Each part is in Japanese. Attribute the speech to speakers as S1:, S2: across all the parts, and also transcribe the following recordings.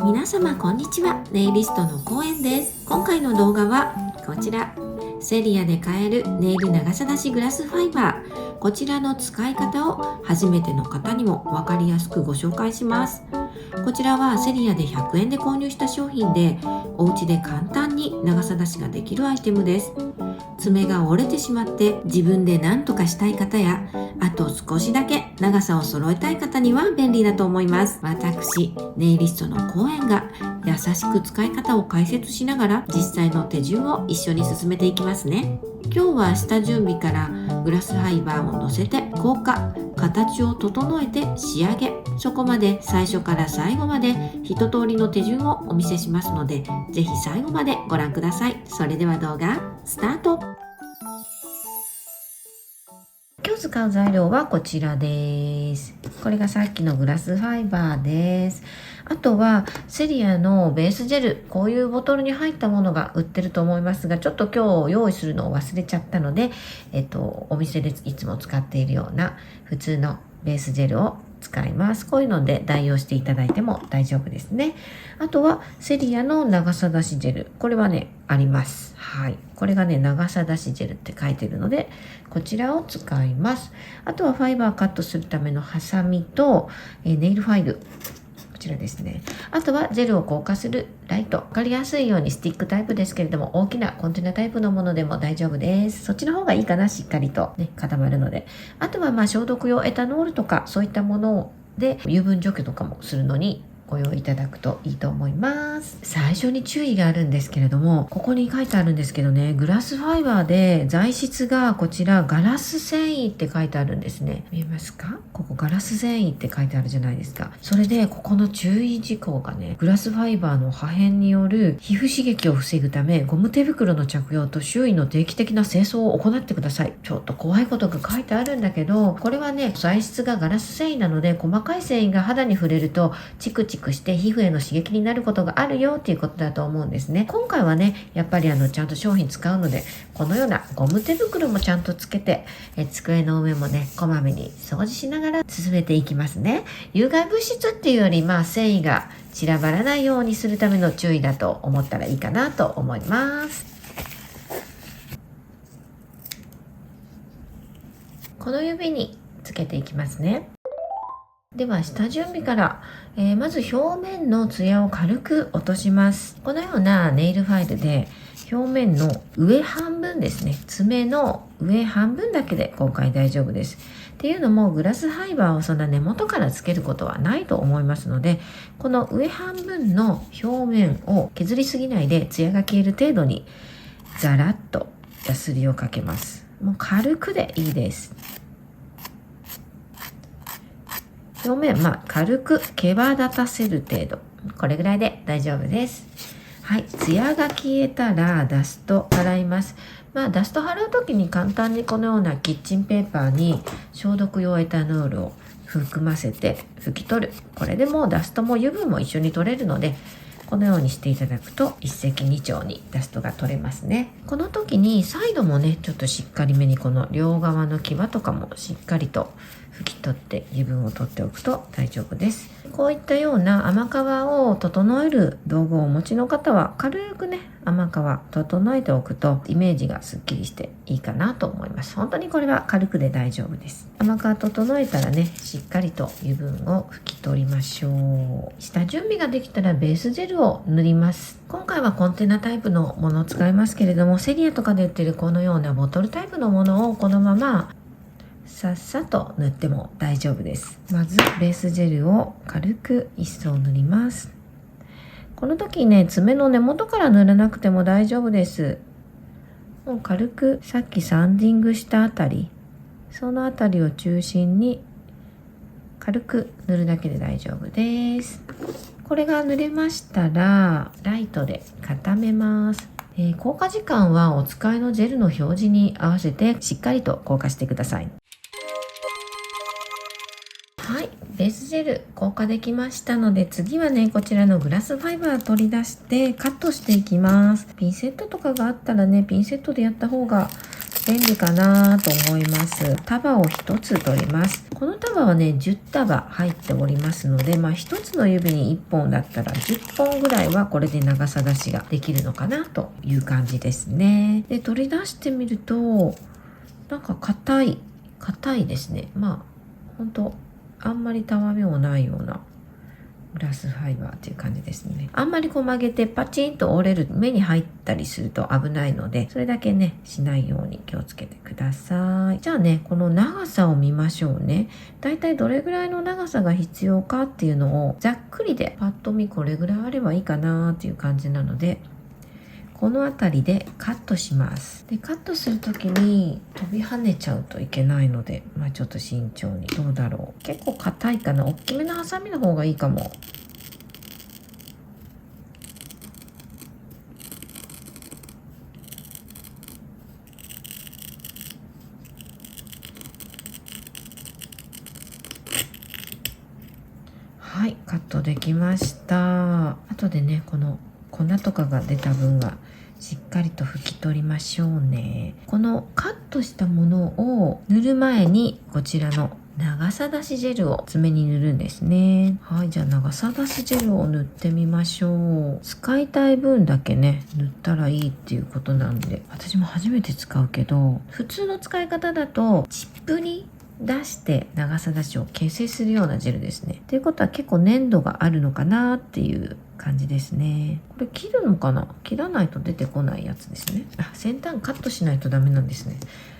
S1: 皆様こんにちは。ネイリストのコエンです。今回の動画はこちら、セリアで買えるネイル長さ出しグラスファイバー、こちらの使い方を初めての方にも分かりやすくご紹介します。こちらはセリアで100円で購入した商品で、お家で簡単に長さ出しができるアイテムです。爪が折れてしまって自分で何とかしたい方や、あと少しだけ長さを揃えたい方には便利だと思います。私、ネイリストのコエンが優しく使い方を解説しながら実際の手順を一緒に進めていきますね。今日は下準備からグラスファイバーを乗せて硬化、形を整えて仕上げ、そこまで最初から最後まで一通りの手順をお見せしますので、ぜひ最後までご覧ください。それでは動画スタート。今日使う材料はこちらです。これがさっきのグラスファイバーです。あとはセリアのベースジェル、こういうボトルに入ったものが売ってると思いますが、ちょっと今日用意するのを忘れちゃったので、お店でいつも使っているような普通のベースジェルを使います。こういうので代用していただいても大丈夫ですね。あとはセリアの長さ出しジェル、これはねあります。はい、これがね長さ出しジェルって書いてるので、こちらを使います。あとはファイバーカットするためのハサミと、ネイルファイル、こちらですね。あとはジェルを硬化するライト、分かりやすいようにスティックタイプですけれども、大きなコンテナタイプのものでも大丈夫です。そっちの方がいいかな、しっかりとね固まるので。あとは消毒用エタノールとかそういったもので油分除去とかもするのにご用意いただくといいと思います。最初に注意があるんですけれども、ここに書いてあるんですけどね、グラスファイバーで材質がこちらガラス繊維って書いてあるんですね。見えますか？ここガラス繊維って書いてあるじゃないですか。それでここの注意事項がね、グラスファイバーの破片による皮膚刺激を防ぐため、ゴム手袋の着用と周囲の定期的な清掃を行ってください。ちょっと怖いことが書いてあるんだけど、これはね材質がガラス繊維なので、細かい繊維が肌に触れるとチクチクして皮膚への刺激になることがあるよっていうことだと思うんですね。今回はねやっぱりちゃんと商品使うので、このようなゴム手袋もちゃんとつけて、机の上もねこまめに掃除しながら進めていきますね。有害物質っていうより繊維が散らばらないようにするための注意だと思ったらいいかなと思います。この指につけていきますね。では下準備から、まず表面のツヤを軽く落とします。このようなネイルファイルで表面の上半分ですね、爪の上半分だけで今回大丈夫です。っていうのもグラスファイバーをそんな根元からつけることはないと思いますので、この上半分の表面を削りすぎないでツヤが消える程度にザラッとヤスリをかけます。もう軽くでいいです。表面軽く毛羽立たせる程度、これぐらいで大丈夫です。はい、ツヤが消えたらダスト払います。ダスト払う時に簡単にこのようなキッチンペーパーに消毒用エタノールを含ませて拭き取る。これでもうダストも油分も一緒に取れるので、このようにしていただくと一石二鳥にダストが取れますね。この時にサイドもねちょっとしっかりめにこの両側の際とかもしっかりと拭き取って油分を取っておくと大丈夫です。こういったような甘皮を整える道具をお持ちの方は軽くね甘皮整えておくとイメージがすっきりしていいかなと思います。本当にこれは軽くで大丈夫です。甘皮整えたらねしっかりと油分を拭き取りましょう。下準備ができたらベースジェルを塗ります。今回はコンテナタイプのものを使いますけれども、セリアとかで売ってるこのようなボトルタイプのものをこのままさっさと塗っても大丈夫です。まずベースジェルを軽く一層塗ります。この時ね爪の根元から塗らなくても大丈夫です。もう軽くさっきサンディングしたあたり、そのあたりを中心に軽く塗るだけで大丈夫です。これが塗れましたらライトで固めます。硬化時間はお使いのジェルの表示に合わせてしっかりと硬化してください。はい、ベースジェル硬化できましたので、次はねこちらのグラスファイバー取り出してカットしていきます。ピンセットとかがあったらねピンセットでやった方が便利かなと思います。束を1つ取ります。この束はね、10束入っておりますので、1つの指に1本だったら10本ぐらいはこれで長さ出しができるのかなという感じですね。で、取り出してみると、なんか硬いですね。ほんとあんまりたわみもないようなグラスファイバーっていう感じですね。あんまり曲げてパチンと折れる、目に入ったりすると危ないので、それだけねしないように気をつけてください。じゃあね、この長さを見ましょうね。だいたいどれぐらいの長さが必要かっていうのをざっくりでパッと見これぐらいあればいいかなっていう感じなので、この辺りでカットします。で、カットする時に飛び跳ねちゃうといけないので、ちょっと慎重に。どうだろう。結構硬いかな。大きめのハサミの方がいいかも。はい、カットできました。後でね、この粉とかが出た分はしっかりと拭き取りましょうね。このカットしたものを塗る前にこちらの長さ出しジェルを爪に塗るんですね。はい、じゃあ長さ出しジェルを塗ってみましょう。使いたい分だけね塗ったらいいっていうことなんで、私も初めて使うけど、普通の使い方だとチップに出して長さ出しを形成するようなジェルですね。っていうことは結構粘度があるのかなっていう感じですね。これ切るのかな？切らないと出てこないやつですね。先端カットしないとダメなんですね。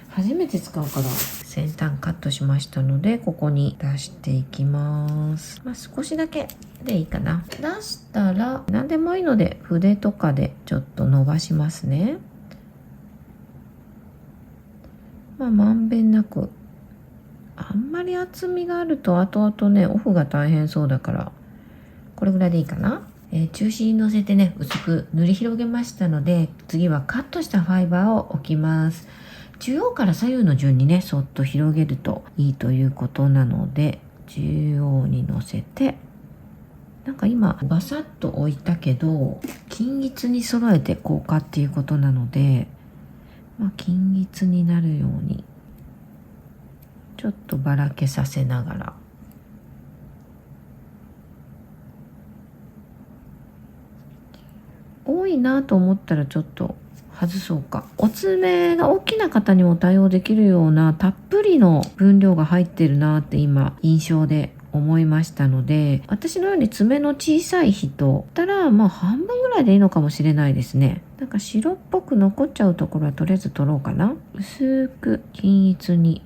S1: 初めて使うから先端カットしましたので、ここに出していきます。少しだけでいいかな。出したら何でもいいので筆とかでちょっと伸ばしますね。まんべんなく。あんまり厚みがあると後々ねオフが大変そうだから、これぐらいでいいかな。中心に乗せてね薄く塗り広げましたので、次はカットしたファイバーを置きます。中央から左右の順にねそっと広げるといいということなので、中央に乗せて、なんか今バサッと置いたけど均一に揃えて効果っていうことなので、均一になるようにちょっとばらけさせながら、多いなと思ったらちょっと外そうか。お爪が大きな方にも対応できるようなたっぷりの分量が入ってるなって今印象で思いましたので、私のように爪の小さい人だったら半分ぐらいでいいのかもしれないですね。なんか白っぽく残っちゃうところはとりあえず取ろうかな。薄く均一に。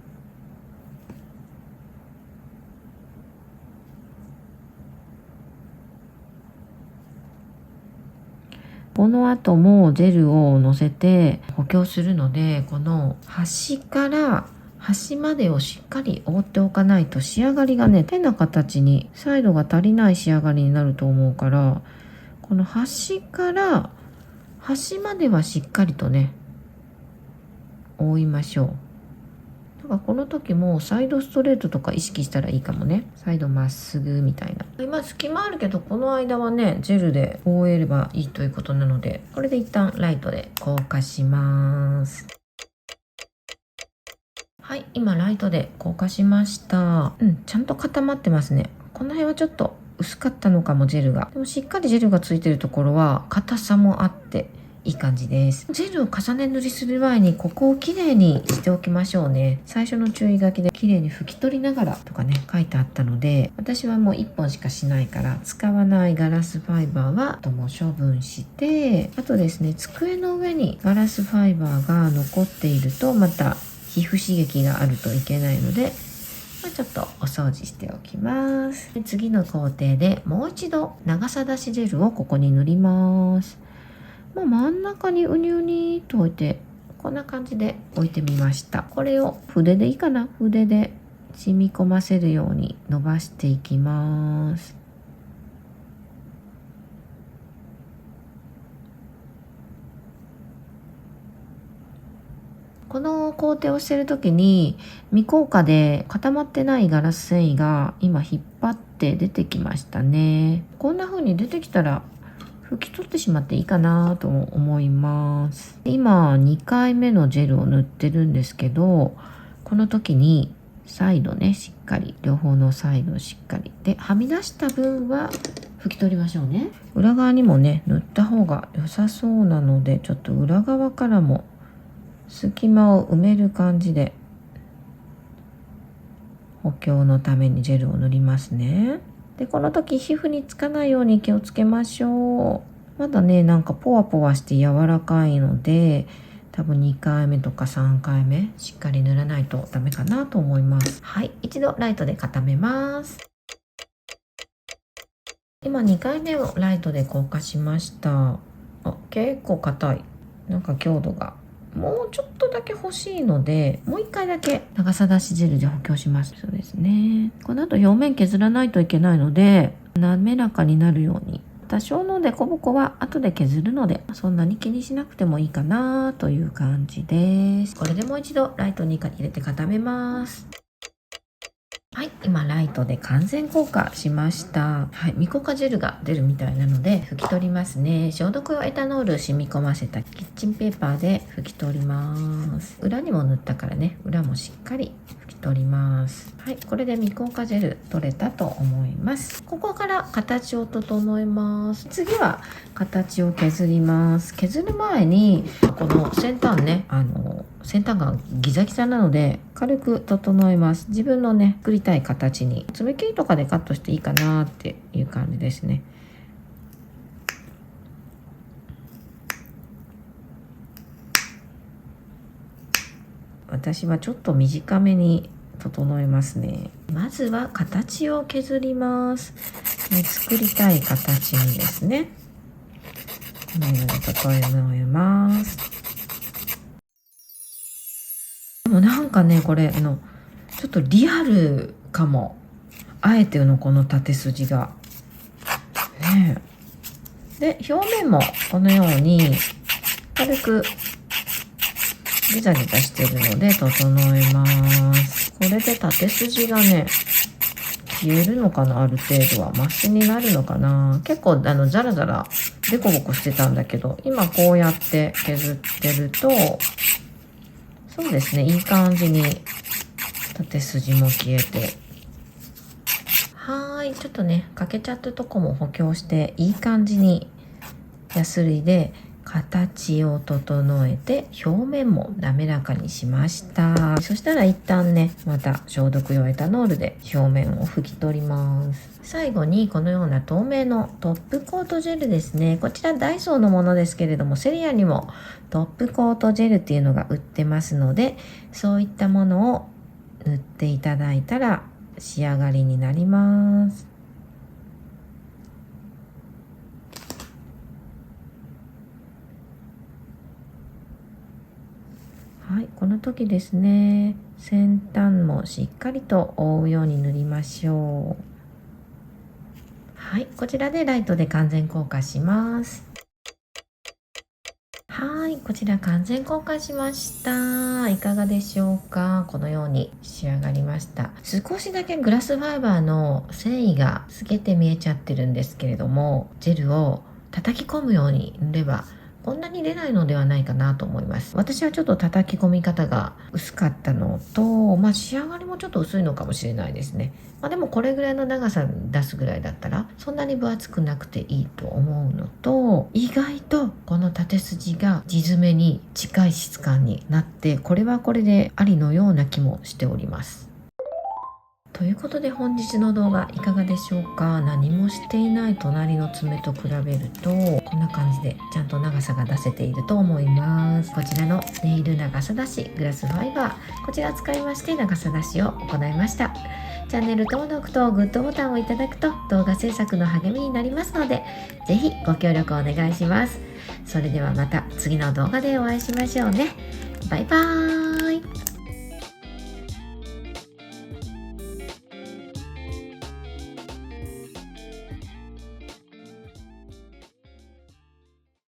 S1: この後もジェルをのせて補強するので、この端から端までをしっかり覆っておかないと仕上がりがね変な形に、サイドが足りない仕上がりになると思うから、この端から端まではしっかりとね覆いましょう。この時もサイドストレートとか意識したらいいかもね。サイドまっすぐみたいな。今隙間あるけど、この間はねジェルで覆えればいいということなので、これで一旦ライトで硬化します。はい、今ライトで硬化しました。ちゃんと固まってますね。この辺はちょっと薄かったのかも、ジェルが。でもしっかりジェルがついてるところは硬さもあっていい感じです。ジェルを重ね塗りする前にここをきれいにしておきましょうね。最初の注意書きできれいに拭き取りながらとかね書いてあったので、私はもう1本しかしないから使わないガラスファイバーはとも処分して、あとですね、机の上にガラスファイバーが残っているとまた皮膚刺激があるといけないので、ちょっとお掃除しておきます。で、次の工程でもう一度長さ出しジェルをここに塗ります。真ん中にうにうにと置いて、こんな感じで置いてみました。これを筆でいいかな、筆で染み込ませるように伸ばしていきます。この工程をしてる時に未硬化で固まってないガラス繊維が今引っ張って出てきましたね。こんな風に出てきたら拭き取ってしまっていいかなと思います。今2回目のジェルを塗ってるんですけど、この時にサイドね、しっかり、両方のサイドしっかりで、はみ出した分は拭き取りましょうね。裏側にもね、塗った方が良さそうなので、ちょっと裏側からも隙間を埋める感じで補強のためにジェルを塗りますね。で、この時皮膚につかないように気をつけましょう。まだね、なんかポワポワして柔らかいので、多分2回目とか3回目しっかり塗らないとダメかなと思います。はい、一度ライトで固めます。今2回目をライトで硬化しました。結構硬い。なんか強度がもうちょっとだけ欲しいので、もう1回だけ長さ出しジェルで補強します。そうですね。この後表面削らないといけないので、滑らかになるように。多少のデコボコは後で削るので、そんなに気にしなくてもいいかなという感じです。これでもう一度ライトに入れて固めます。はい、今ライトで完全硬化しました。はい、ミコカジェルが出るみたいなので拭き取りますね。消毒用エタノール染み込ませたキッチンペーパーで拭き取ります。裏にも塗ったからね、裏もしっかり拭き取ります。はい、これでミコカジェル取れたと思います。ここから形を整えます。次は形を削ります。削る前にこの先端ね、先端がギザギザなので軽く整えます。自分のね、作りたい形に爪切りとかでカットしていいかなっていう感じですね。私はちょっと短めに整えますね。まずは形を削ります。作りたい形にですね、このように整えます。でもなんかね、これちょっとリアルかも。あえてのこの縦筋がね。で、表面もこのように軽くギザギザしてるので整えます。これで縦筋がね、消えるのかな、ある程度は。マシになるのかな。結構ザラザラデコボコしてたんだけど、今こうやって削ってると、そうですね、いい感じに縦筋も消えて。ちょっとね、欠けちゃったとこも補強して、いい感じにヤスリで形を整えて表面も滑らかにしました。そしたら一旦ね、また消毒用エタノールで表面を拭き取ります。最後にこのような透明のトップコートジェルですね。こちらダイソーのものですけれども、セリアにもトップコートジェルっていうのが売ってますので、そういったものを塗っていただいたら仕上がりになります。はい、この時ですね、先端もしっかりと覆うように塗りましょう。はい、こちらでライトで完全硬化します。はい、こちら完全硬化しました。いかがでしょうか。このように仕上がりました。少しだけグラスファイバーの繊維が透けて見えちゃってるんですけれども、ジェルを叩き込むように塗ればこんなに出ないのではないかなと思います。私はちょっと叩き込み方が薄かったのと、仕上がりもちょっと薄いのかもしれないですね。でもこれぐらいの長さ出すぐらいだったらそんなに分厚くなくていいと思うのと、意外とこの縦筋が地詰めに近い質感になって、これはこれでありのような気もしております。ということで本日の動画いかがでしょうか。何もしていない隣の爪と比べるとこんな感じでちゃんと長さが出せていると思います。こちらのネイル長さ出しグラスファイバー、こちらを使いまして長さ出しを行いました。チャンネル登録とグッドボタンをいただくと動画制作の励みになりますので、ぜひご協力お願いします。それではまた次の動画でお会いしましょうね。バイバーイ。